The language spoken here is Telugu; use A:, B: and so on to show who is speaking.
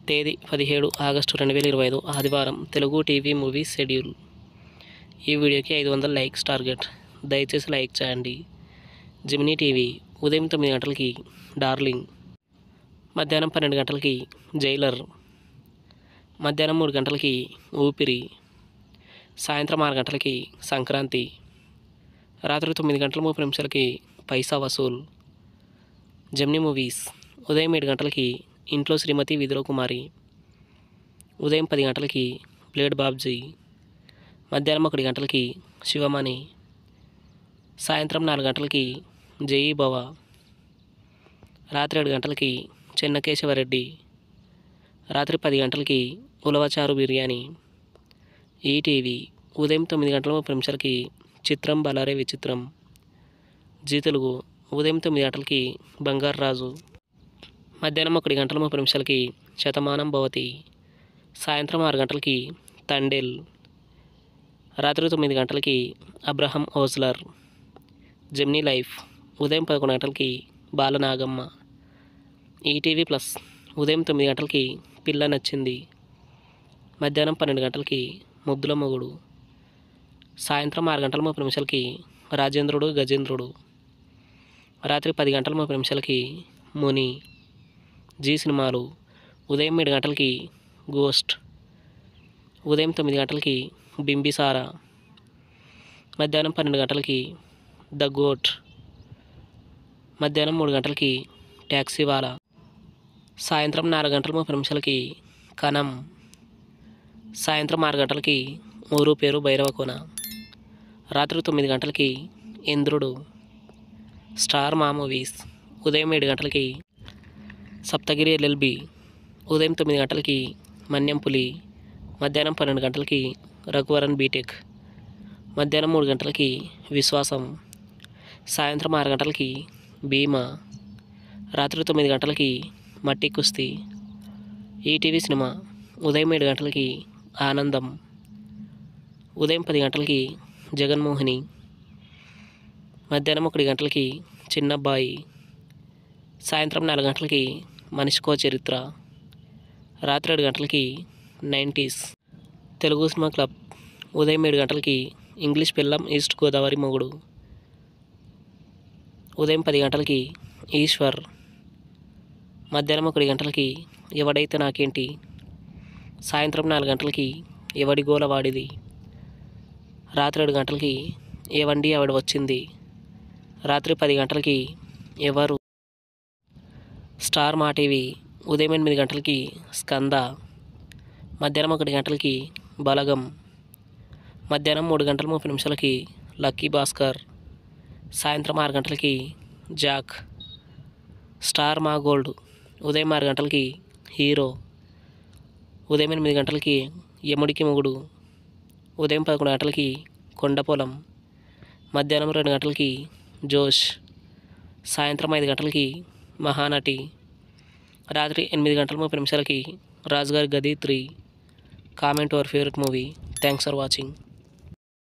A: తేదీ 17 ఆగస్టు 2025 ఆదివారం తెలుగు టీవీ మూవీ షెడ్యూల్. ఈ వీడియోకి 500 లైక్స్ టార్గెట్. దయచేసి లైక్ చేయండి. జెమినీ టీవీ ఉదయం 9 గంటలకి డార్లింగ్, మధ్యాహ్నం 12 గంటలకి జైలర్, మధ్యాహ్నం 3 గంటలకి ఊపిరి, సాయంత్రం 6 గంటలకి సంక్రాంతి, రాత్రి 9 గంటల 30 నిమిషాలకి పైసా వసూల్. జెమినీ మూవీస్ ఉదయం 7 గంటలకి ఇంట్లో శ్రీమతి విధిలో కుమారి, ఉదయం 10 గంటలకి బ్లేడ్ బాబ్జీ, మధ్యాహ్నం 1 గంటలకి శివమణి, సాయంత్రం 4 గంటలకి జయీ భవ, రాత్రి 7 గంటలకి చెన్నకేశవరెడ్డి, రాత్రి 10 గంటలకి ఉలవచారు బిర్యానీ. ఈటీవీ ఉదయం 9 గంటల 30 నిమిషాలకి చిత్రం బలారే విచిత్రం. జీ తెలుగు ఉదయం 9 గంటలకి బంగారు రాజు, మధ్యాహ్నం 1 గంటల 30 నిమిషాలకి శతమానం భవతి, సాయంత్రం 6 గంటలకి తండేల్, రాత్రి 9 గంటలకి అబ్రహం ఓజ్లర్. జెమినీ లైఫ్ ఉదయం 11 గంటలకి బాలనాగమ్మ. ఈటీవీ ప్లస్ ఉదయం 9 గంటలకి పిల్ల నచ్చింది, మధ్యాహ్నం 12 గంటలకి ముద్దుల మొగుడు, సాయంత్రం 6 గంటల 30 నిమిషాలకి రాజేంద్రుడు గజేంద్రుడు, రాత్రి 10 గంటల 30 నిమిషాలకి ముని. జీ సినిమాలు ఉదయం 7 గంటలకి గోస్ట్, ఉదయం 9 గంటలకి బింబిసారా, మధ్యాహ్నం 12 గంటలకి ద గోట్, మధ్యాహ్నం 3 గంటలకి ట్యాక్సీవాలా, సాయంత్రం 4 గంటల 30 నిమిషాలకి కనం, సాయంత్రం 6 గంటలకి ఊరు పేరు భైరవకోన, రాత్రి 9 గంటలకి ఇంద్రుడు. స్టార్ మా మూవీస్ ఉదయం 7 గంటలకి సప్తగిరి ఎల్ఎల్బి, ఉదయం 9 గంటలకి మన్యం పులి, మధ్యాహ్నం 12 గంటలకి రఘువరన్ బీటెక్, మధ్యాహ్నం 3 గంటలకి విశ్వాసం, సాయంత్రం 6 గంటలకి భీమా, రాత్రి 9 గంటలకి మట్టి కుస్తీ. ఈటీవీ సినిమా ఉదయం 7 గంటలకి ఆనందం, ఉదయం 10 గంటలకి జగన్మోహిని, మధ్యాహ్నం 1 గంటలకి చిన్నబ్బాయి, సాయంత్రం 4 గంటలకి మనిషికో చరిత్ర, రాత్రి 7 గంటలకి 90s. తెలుగు సినిమా క్లబ్ ఉదయం 7 గంటలకి ఇంగ్లీష్ పిల్లం ఈస్ట్ గోదావరి మొగుడు, ఉదయం 10 గంటలకి ఈశ్వర్, మధ్యాహ్నం 1 గంటలకి ఎవడైతే నాకేంటి, సాయంత్రం 4 గంటలకి ఎవడి గోల వాడిది, రాత్రి 7 గంటలకి ఏవండి ఆవిడ వచ్చింది, రాత్రి 10 గంటలకి ఎవరు. స్టార్ మా టీవీ ఉదయం 8 గంటలకి స్కంద, మధ్యాహ్నం 1 గంటలకి బలగం, మధ్యాహ్నం 3 గంటల 30 నిమిషాలకి లక్కీ భాస్కర్, సాయంత్రం 6 గంటలకి జాక్. స్టార్ మా గోల్డ్ ఉదయం 6 గంటలకి హీరో, ఉదయం 8 గంటలకి యముడికి మొగుడు, ఉదయం 11 గంటలకి కొండపొలం, మధ్యాహ్నం 2 గంటలకి జోష్, సాయంత్రం 5 గంటలకి మహానటి, రాత్రి 8 గంటల 30 నిమిషాలకి రాజుగారి గది 3. Comment your favourite movie. Thanks for watching.